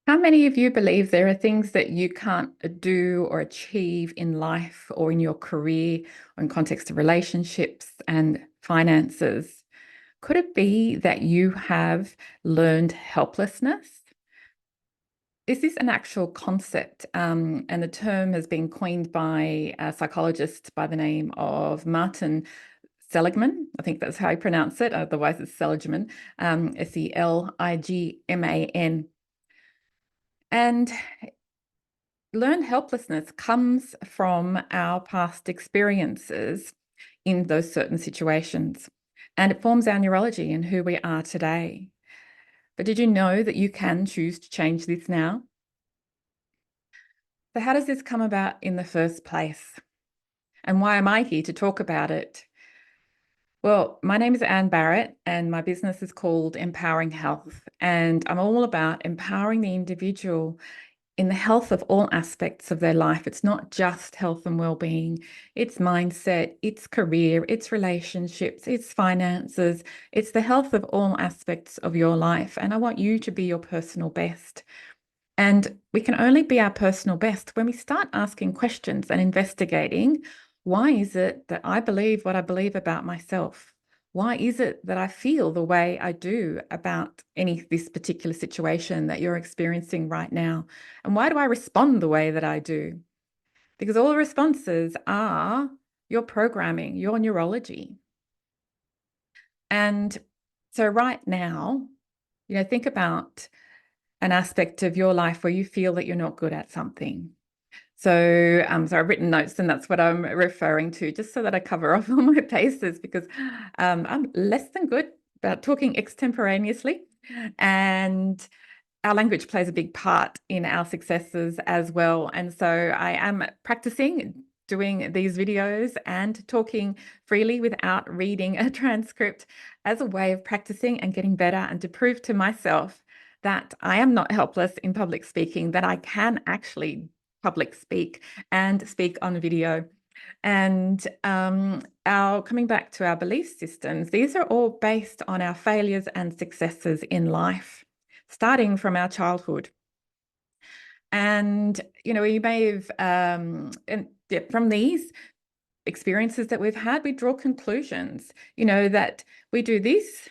How many of you believe there are things that you can't do or achieve in life or in your career or in context of relationships and finances? Could it be that you have learned helplessness? This is an actual concept, and the term has been coined by a psychologist by the name of Martin Seligman. I think that's how you pronounce it. Otherwise, it's Seligman, Seligman. And learned helplessness comes from our past experiences in those certain situations, and it forms our neurology and who we are today. But did you know that you can choose to change this now? So how does this come about in the first place? And why am I here to talk about it? Well, my name is Anne Barrett, and my business is called Empowering Health. And I'm all about empowering the individual in the health of all aspects of their life. It's not just health and well-being, it's mindset, it's career, it's relationships, it's finances, it's the health of all aspects of your life. And I want you to be your personal best. And we can only be our personal best when we start asking questions and investigating, why is it that I believe what I believe about myself? Why is it that I feel the way I do about this particular situation that you're experiencing right now? And why do I respond the way that I do? Because all the responses are your programming, your neurology. And so right now, think about an aspect of your life where you feel that you're not good at something. So I've written notes, and that's what I'm referring to, just so that I cover off all my bases, because I'm less than good about talking extemporaneously, and our language plays a big part in our successes as well. And so I am practicing doing these videos and talking freely without reading a transcript as a way of practicing and getting better, and to prove to myself that I am not helpless in public speaking, that I can actually public speak and speak on video. And coming back to our belief systems, these are all based on our failures and successes in life, starting from our childhood. And, you may have, from these experiences that we've had, we draw conclusions, that we do this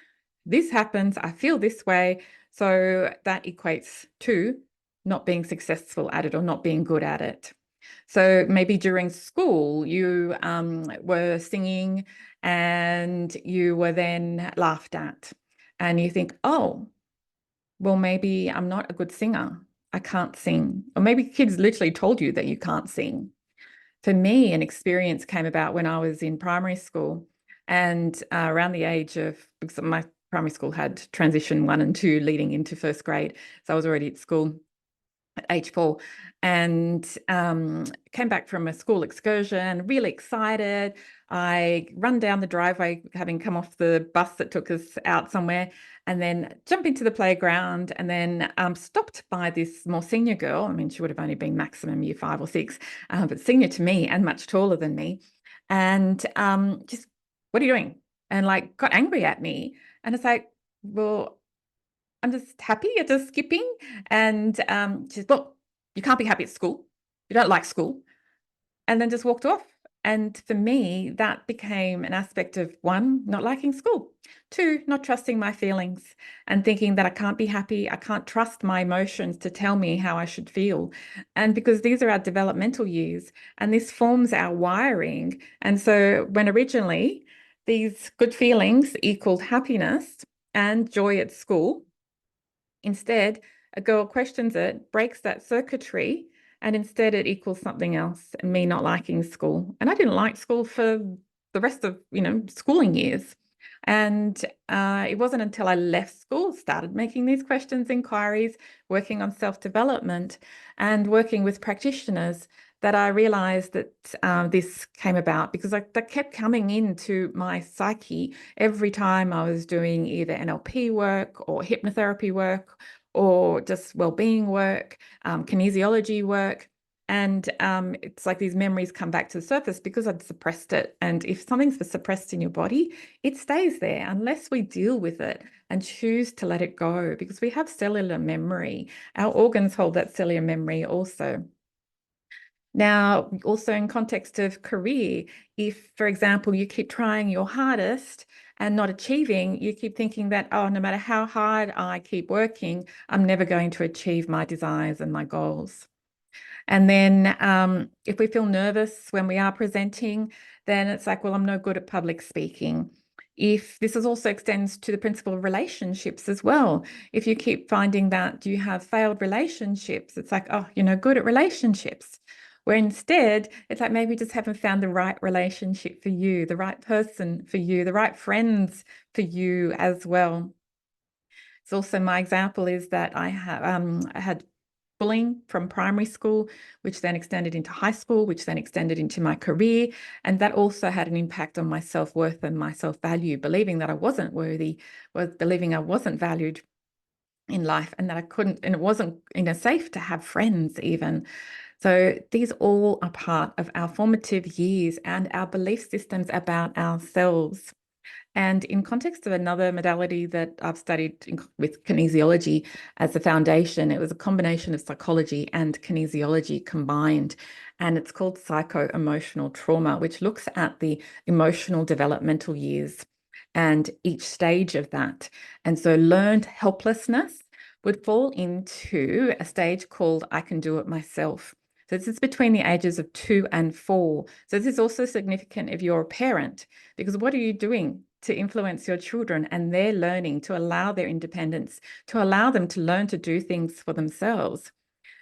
happens, I feel this way, so that equates to not being successful at it or not being good at it. So maybe during school, you were singing and you were then laughed at, and you think, oh, well, maybe I'm not a good singer. I can't sing. Or maybe kids literally told you that you can't sing. For me, an experience came about when I was in primary school, and around the age of, because my primary school had transition 1 and 2 leading into first grade. So I was already at school at age 4, and came back from a school excursion, really excited. I run down the driveway, having come off the bus that took us out somewhere, and then jump into the playground, and then stopped by this more senior girl. I mean, she would have only been maximum year 5 or 6, but senior to me and much taller than me. And just, what are you doing? And like got angry at me. And it's like, well, I'm just happy, you're just skipping. And she says, look, you can't be happy at school. You don't like school. And then just walked off. And for me, that became an aspect of 1, not liking school, 2, not trusting my feelings and thinking that I can't be happy. I can't trust my emotions to tell me how I should feel. And because these are our developmental years, and this forms our wiring. And so when originally these good feelings equaled happiness and joy at school, instead, a girl questions it, breaks that circuitry, and instead it equals something else, and me not liking school. And I didn't like school for the rest of, schooling years. And it wasn't until I left school, started making these questions, inquiries, working on self-development and working with practitioners, that I realized that this came about, because that kept coming into my psyche every time I was doing either NLP work or hypnotherapy work or just well-being work, kinesiology work. And it's like these memories come back to the surface because I'd suppressed it. And if something's suppressed in your body, it stays there unless we deal with it and choose to let it go, because we have cellular memory. Our organs hold that cellular memory also. Now, also in context of career, if, for example, you keep trying your hardest and not achieving, you keep thinking that, oh, no matter how hard I keep working, I'm never going to achieve my desires and my goals. And then if we feel nervous when we are presenting, then it's like, well, I'm no good at public speaking. If this also extends to the principle of relationships as well. If you keep finding that you have failed relationships, it's like, oh, you're no good at relationships. Where instead, it's like maybe you just haven't found the right relationship for you, the right person for you, the right friends for you as well. So also my example is that I had bullying from primary school, which then extended into high school, which then extended into my career. And that also had an impact on my self-worth and my self-value, believing that I wasn't worthy, believing I wasn't valued in life, and that I couldn't, and it wasn't, safe to have friends even. So these all are part of our formative years and our belief systems about ourselves. And in context of another modality that I've studied with kinesiology as a foundation, it was a combination of psychology and kinesiology combined. And it's called psycho-emotional trauma, which looks at the emotional developmental years and each stage of that. And so learned helplessness would fall into a stage called I can do it myself. So this is between the ages of 2 and 4. So this is also significant if you're a parent, because what are you doing to influence your children and their learning, to allow their independence, to allow them to learn to do things for themselves?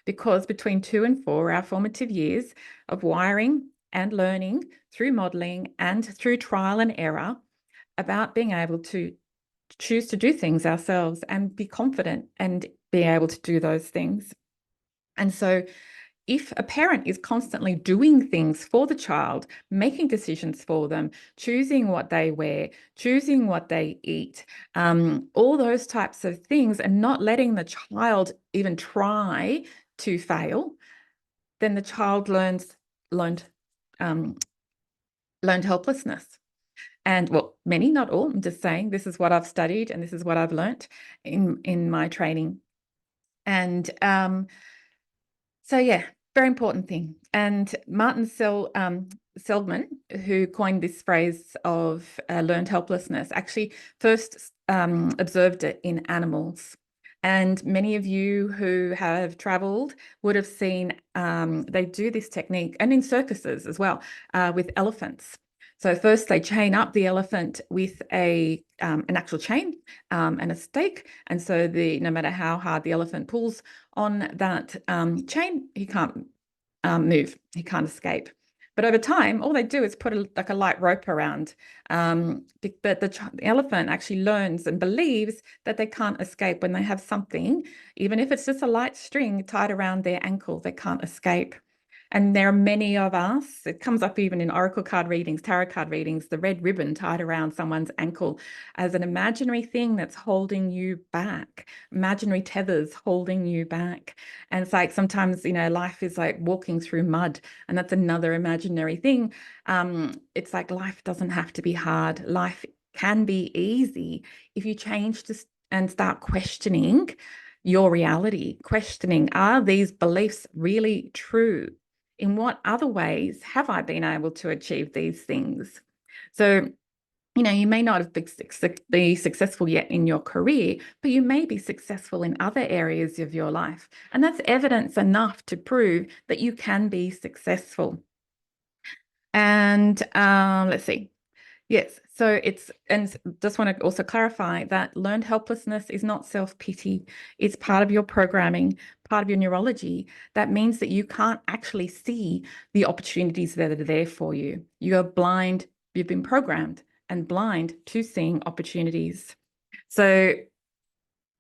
Because between 2 and 4 are our formative years of wiring and learning through modeling and through trial and error about being able to choose to do things ourselves and be confident and be able to do those things. And so if a parent is constantly doing things for the child, making decisions for them, choosing what they wear, choosing what they eat, all those types of things, and not letting the child even try to fail, then the child learned helplessness. And well, many, not all, I'm just saying this is what I've studied and this is what I've learnt in my training. And so yeah, very important thing. And Martin Seligman, who coined this phrase of learned helplessness, actually first observed it in animals. And many of you who have traveled would have seen they do this technique, and in circuses as well, with elephants. So first they chain up the elephant with an actual chain and a stake. And so no matter how hard the elephant pulls on that chain, he can't move, he can't escape. But over time, all they do is put a light rope around. But the elephant actually learns and believes that they can't escape when they have something, even if it's just a light string tied around their ankle, they can't escape. And there are many of us, it comes up even in oracle card readings, tarot card readings, the red ribbon tied around someone's ankle as an imaginary thing that's holding you back, imaginary tethers holding you back. And it's like sometimes, life is like walking through mud, and that's another imaginary thing. It's like life doesn't have to be hard. Life can be easy if you change and start questioning your reality, questioning, are these beliefs really true? In what other ways have I been able to achieve these things? So, you may not have be successful yet in your career, but you may be successful in other areas of your life. And that's evidence enough to prove that you can be successful. And let's see. Yes, so and just want to also clarify that learned helplessness is not self-pity. It's part of your programming, part of your neurology. That means that you can't actually see the opportunities that are there for you. You are blind, you've been programmed and blind to seeing opportunities. So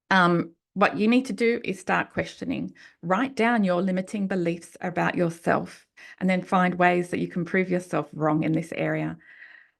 what you need to do is start questioning. Write down your limiting beliefs about yourself, and then find ways that you can prove yourself wrong in this area.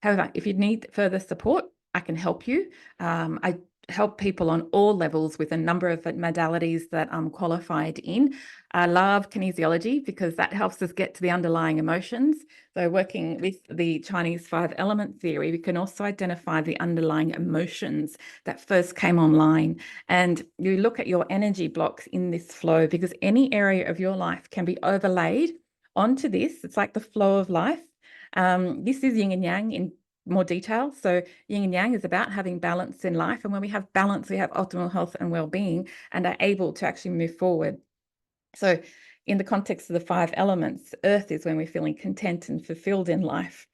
However, if you need further support, I can help you. I help people on all levels with a number of modalities that I'm qualified in. I love kinesiology because that helps us get to the underlying emotions. So working with the Chinese 5-element theory, we can also identify the underlying emotions that first came online. And you look at your energy blocks in this flow, because any area of your life can be overlaid onto this. It's like the flow of life. This is yin and yang in more detail. So yin and yang is about having balance in life. And when we have balance, we have optimal health and well-being and are able to actually move forward. So in the context of the 5 elements, earth is when we're feeling content and fulfilled in life.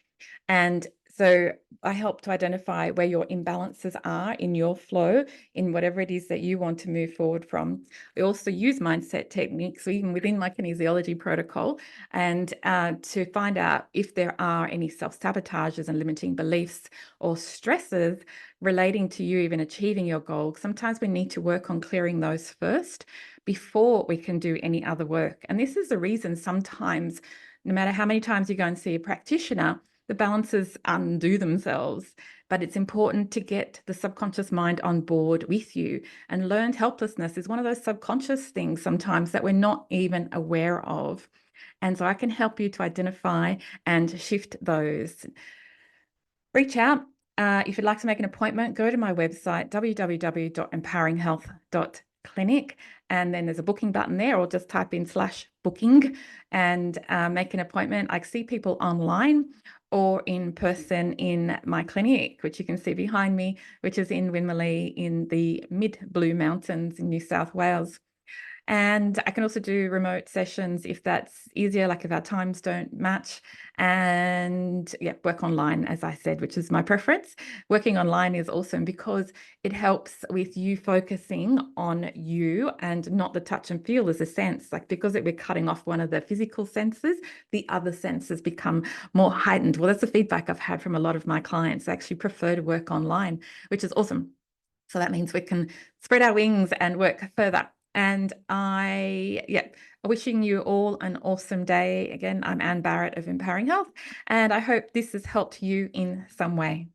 And so I help to identify where your imbalances are in your flow, in whatever it is that you want to move forward from. I also use mindset techniques, even within my kinesiology protocol, and to find out if there are any self-sabotages and limiting beliefs or stresses relating to you even achieving your goal. Sometimes we need to work on clearing those first before we can do any other work. And this is the reason sometimes, no matter how many times you go and see a practitioner, the balances undo themselves. But it's important to get the subconscious mind on board with you. And learned helplessness is one of those subconscious things sometimes that we're not even aware of. And so I can help you to identify and shift those. Reach out. If you'd like to make an appointment, go to my website, www.empoweringhealth.clinic, and then there's a booking button there, or just type in /booking and make an appointment. I see people online or in person in my clinic, which you can see behind me, which is in Winmalee in the mid-Blue Mountains in New South Wales. And I can also do remote sessions if that's easier, like if our times don't match. And yeah, work online, as I said, which is my preference. Working online is awesome because it helps with you focusing on you and not the touch and feel as a sense. Like, because we're cutting off one of the physical senses, the other senses become more heightened. Well, that's the feedback I've had from a lot of my clients. They actually prefer to work online, which is awesome. So that means we can spread our wings and work further. And wishing you all an awesome day. Again, I'm Anne Barrett of Empowering Health, and I hope this has helped you in some way.